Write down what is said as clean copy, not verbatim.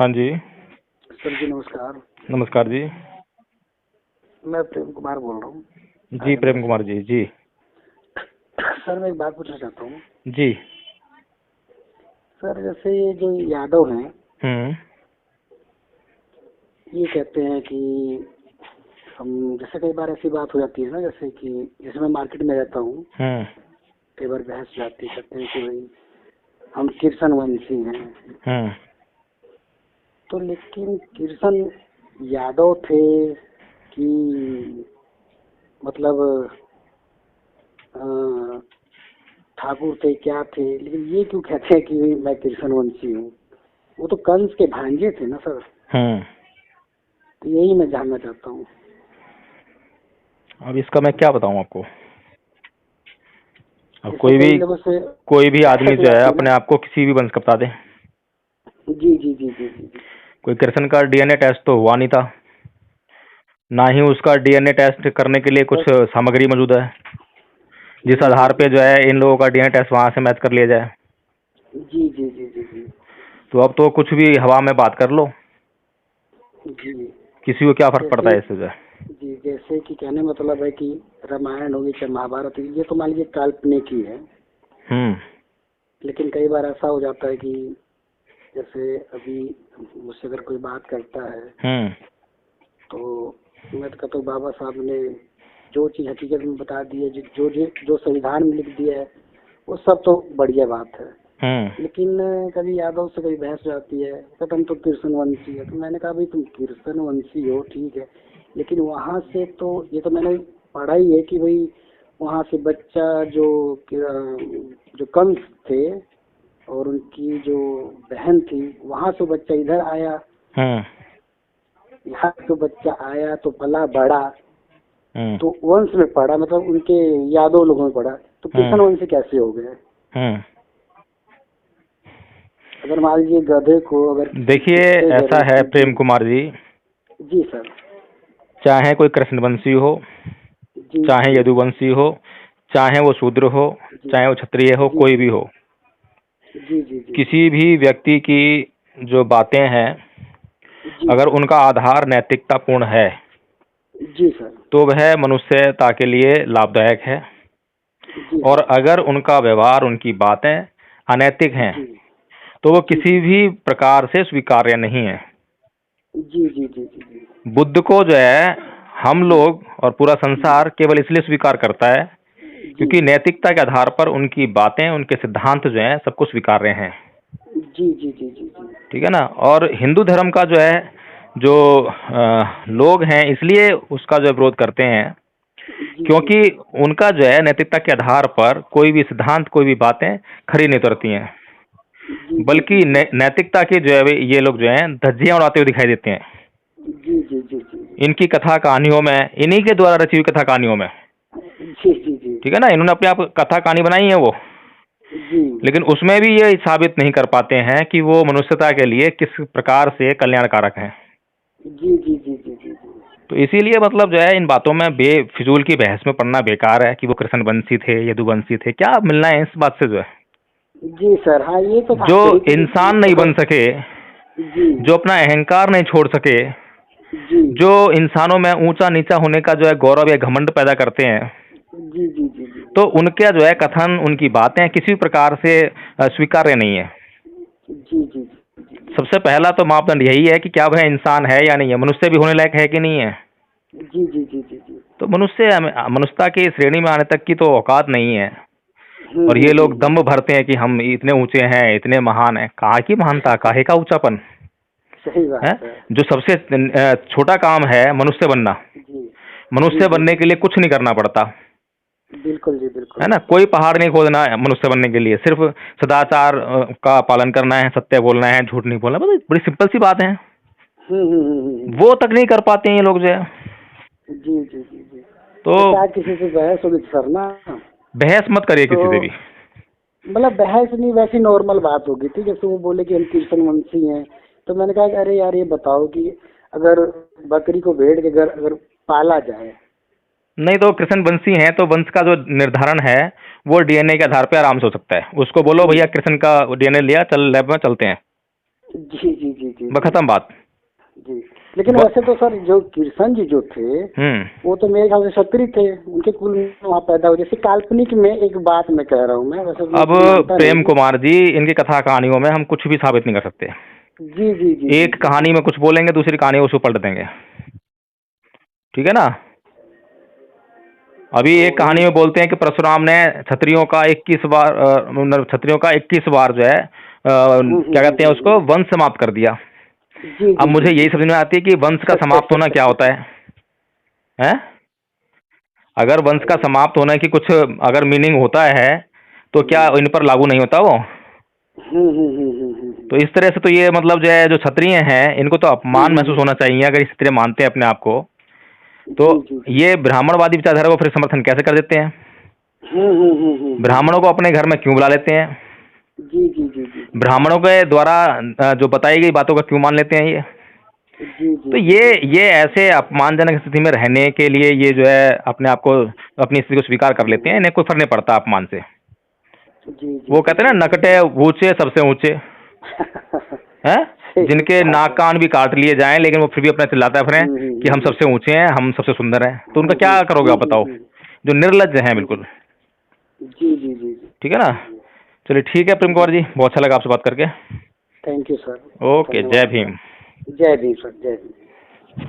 हाँ जी। सर जी नमस्कार। नमस्कार जी। मैं प्रेम कुमार बोल रहा हूँ जी राजनगर प्रेम से। कुमार जी। जी सर मैं एक बात पूछना चाहता हूँ। जी। सर जैसे ये जो यादव हैं, हम्म। ये कहते हैं कि हम, जैसे कई बार ऐसी बात हो जाती है ना, जैसे कि जैसे मैं मार्केट में रहता हूँ, हम्म। कई बार बहस जाती है, कहते हैं कि भाई हम कृष्ण वंशी हैं। हम्म। तो लेकिन कृष्ण यादव थे कि मतलब अ, ठाकुर थे, क्या थे, लेकिन ये क्यों कहते हैं कि मैं कृष्ण वंशी हूँ? वो तो कंस के भांजे थे ना सर। हम्म। तो यही मैं जानना चाहता हूँ। अब इसका मैं क्या बताऊं आपको। अब जैसे कई लोगों से कोई भी आदमी बहस हो जो है जाती है ना। अपने आप को किसी भी वंश का बता दे। जी जी जी जी जी जी। कोई कृष्ण का डीएनए टेस्ट तो हुआ नहीं था, ना ही उसका डीएनए टेस्ट करने के लिए कुछ बस। सामग्री मौजूद है जिस जी जी आधार जी पे जो है इन लोगों का डीएनए टेस्ट वहां से मैच कर लिया जाए। जी जी जी जी जी तो अब तो कुछ भी हवा में बात कर लो, जी। किसी को क्या फर्क पड़ता जैसे है इससे जो है। जी, जैसे कि कहने मतलब है कि रामायण होगी चाहे महाभारत होगी, ये तो मान लीजिए काल्पनिक ही है। हम्म। लेकिन कई बार ऐसा हो जाता है कि जैसे अभी मुझसे अगर कोई बात करता है हम्म। तो मैं तो कहता हूँ बाबा साहब ने जो चीज़ हकीकत में बता दी है, जो जो जो संविधान में लिख दिया है, वो सब तो बढ़िया बात है। हम्म। लेकिन कभी यादव से कभी बहस हो जाती है, कहता हम तो कृष्णवंशी है। तो मैंने कहा भाई तुम कृष्णवंशी हो ठीक है, लेकिन वहाँ से तो ये तो मैंने पढ़ा ही है कि भाई वहाँ से बच्चा जो कंस थे और उनकी जो बहन थी, वहाँ से बच्चा इधर आया, हम्म। यहाँ तो बच्चा आया तो पला बड़ा, हम्म। तो वंश में पड़ा, मतलब उनके यादव लोगों में पड़ा। तो हम्म। कृष्णवंशी कैसे हो गए? हम्म। अगर मान लीजिए गधे को अगर किसी देखिए, कुत्ते ऐसा जैसे है जी प्रेम कुमार जी, जी सर। चाहे कोई कृष्णवंशी हो, जी चाहे जी यदुवंशी हो, चाहे वो शूद्र हो, जी चाहे वो क्षत्रिय हो, जी कोई जी भी हो, जी जी जी किसी भी व्यक्ति की जो बातें हैं, जी अगर सर। उनका आधार नैतिकतापूर्ण है जी सर। तो वह मनुष्यता के लिए लाभदायक है। जी और सर। अगर उनका व्यवहार, उनकी बातें अनैतिक हैं जी तो वो जी किसी जी भी प्रकार से स्वीकार्य नहीं है। जी जी जी जी जी बुद्ध को जो है हम जी लोग और पूरा जी संसार केवल इसलिए स्वीकार करता है जी क्योंकि नैतिकता के आधार पर उनकी बातें, उनके सिद्धांत जो हैं सबको स्वीकार्य हैं। जी जी जी जी जी ठीक है ना। और हिंदू धर्म का जो है, जो लोग हैं इसलिए उसका जो विरोध करते हैं जी जी क्योंकि जी उनका जो है नैतिकता के आधार पर कोई भी सिद्धांत, कोई भी बातें खरी नहीं उतरती हैं, जी जी बल्कि नैतिकता के जो है ये लोग जो हैं धज्जियां उड़ाते हुए दिखाई देते हैं। जी जी जी जी इनकी कथा कहानियों में, इन्हीं के द्वारा रची हुई कथा कहानियों में, जी जी जी ठीक है ना, इन्होंने अपने आप कथा कहानी बनाई है वो, जी लेकिन उसमें भी ये साबित नहीं कर पाते हैं कि वो मनुष्यता के लिए किस प्रकार से कल्याणकारक हैं। जी जी जी जी जी तो इसीलिए मतलब जो है इन बातों में बेफिजूल की बहस में पड़ना बेकार है कि वो कृष्णवंशी थे, यदुवंशी थे, क्या मिलना है इस बात से जो है। जी सर। हाँ ये तो जो बात सही थी कि इंसान नहीं देखो। बन सके, जी जो अपना अहंकार नहीं छोड़ सके, जी जो इंसानों में ऊंचा नीचा होने का जो है गौरव या घमंड पैदा करते हैं, जी जी जी जी तो उनका जो है कथन, उनकी बातें किसी भी प्रकार से स्वीकार्य नहीं है। जी जी जी सबसे पहला तो मापदंड यही है कि क्या वह इंसान है या नहीं है, मनुष्य भी होने लायक है कि नहीं है। जी जी जी जी जी। तो मनुष्यता की श्रेणी में आने तक की तो औकात नहीं है। और ये लोग हम्म। दम्भ भरते हैं कि हम इतने ऊंचे हैं, इतने महान हैं। काहे की महानता, काहे का ऊंचापन सही है। बात है। जो सबसे छोटा काम है मनुष्य बनना, जी जी मनुष्य जी बनने जी के लिए कुछ नहीं करना पड़ता, बिल्कुल जी है बिल्कुल। ना। कोई पहाड़ नहीं खोदना है मनुष्य बनने के लिए, सिर्फ सदाचार का पालन करना है, सत्य बोलना है, झूठ नहीं बोलना, बस बड़ी सिंपल सी बात है। वो तक नहीं कर पाते हैं ये लोग जो है। जी जी जी जी। तो जैसे आज किसी से बहस होगी सर ना, बहस मत करिए तो किसी से भी। मतलब बहस नहीं, वैसी नॉर्मल बात होगी थी। जैसे वो बोले कि हम कृष्णवंशी हैं, तो मैंने कहा कि अरे यार ये बताओ कि अगर बकरी को भेड़ के घर अगर पाला जाए। नहीं तो कृष्णवंशी हैं तो वंश का जो निर्धारण है वो डीएनए के आधार पे आराम से हो सकता है। उसको बोलो जी भैया कृष्ण का डीएनए लिया, चल लैब में चलते हैं। जी जी जी जी बस खत्म बात। जी। लेकिन वैसे तो सर जो कृष्ण जी जो थे वो तो मेरे ख्याल से क्षत्रिय थे, उनके कुल में वहाँ पैदा हुए। जैसे काल्पनिक में एक बात मैं कह रहा हूँ, मैं वैसे तो अब मानता नहीं प्रेम हूँ। कुमार जी, इनकी कथा कहानियों में हम कुछ भी साबित नहीं कर सकते। जी जी जी जी एक जी जी कहानी में कुछ बोलेंगे, दूसरी कहानी उसको पलट देंगे। ठीक है ना। अभी तो एक कहानी में बोलते हैं कि परशुराम ने क्षत्रियों का 21 बार मतलब क्षत्रियों का 21 बार जो है क्या कहते हैं उसको, वंश समाप्त कर दिया। जी अब जी मुझे जी यही जी समझ में आती है कि वंश का समाप्त होना क्या होता है? हैं? अगर वंश का समाप्त होना की कुछ अगर मीनिंग होता है तो क्या इन पर लागू नहीं होता वो? तो इस तरह से तो ये मतलब जो है, जो क्षत्रिय हैं इनको तो अपमान महसूस होना चाहिए अगर इस तरह मानते हैं अपने आप को। तो जी जी जी ये ब्राह्मणवादी विचारधारा को फिर समर्थन कैसे कर देते हैं? ब्राह्मणों को अपने घर में क्यों बुला लेते हैं? जी जी जी जी ब्राह्मणों के द्वारा जो बताई गई बातों का क्यों मान लेते हैं ये? जी जी तो जी ये ऐसे अपमानजनक स्थिति में रहने के लिए ये जो है अपने आप को, अपनी स्थिति को स्वीकार कर लेते हैं। इन्हें कोई फर्क नहीं पड़ता अपमान से। जी जी वो जी कहते हैं ना, नकटे ऊंचे सबसे ऊंचे हैं, सही जिनके बात नाक है। कान भी काट लिए जाएं लेकिन वो फिर भी अपना चिल्लाते फिरें कि हम सबसे ऊंचे हैं, हम सबसे सुंदर हैं। तो उनका क्या करोगे आप बताओ? जो निर्लज्ज हैं बिल्कुल। जी जी जी जी। ठीक है ना। चलिए ठीक है प्रेम कुमार जी, बहुत अच्छा लगा आपसे बात करके। Thank you sir. ओके, जय धन्यवाद सर। भीम। जय भीम सर, जय भीम।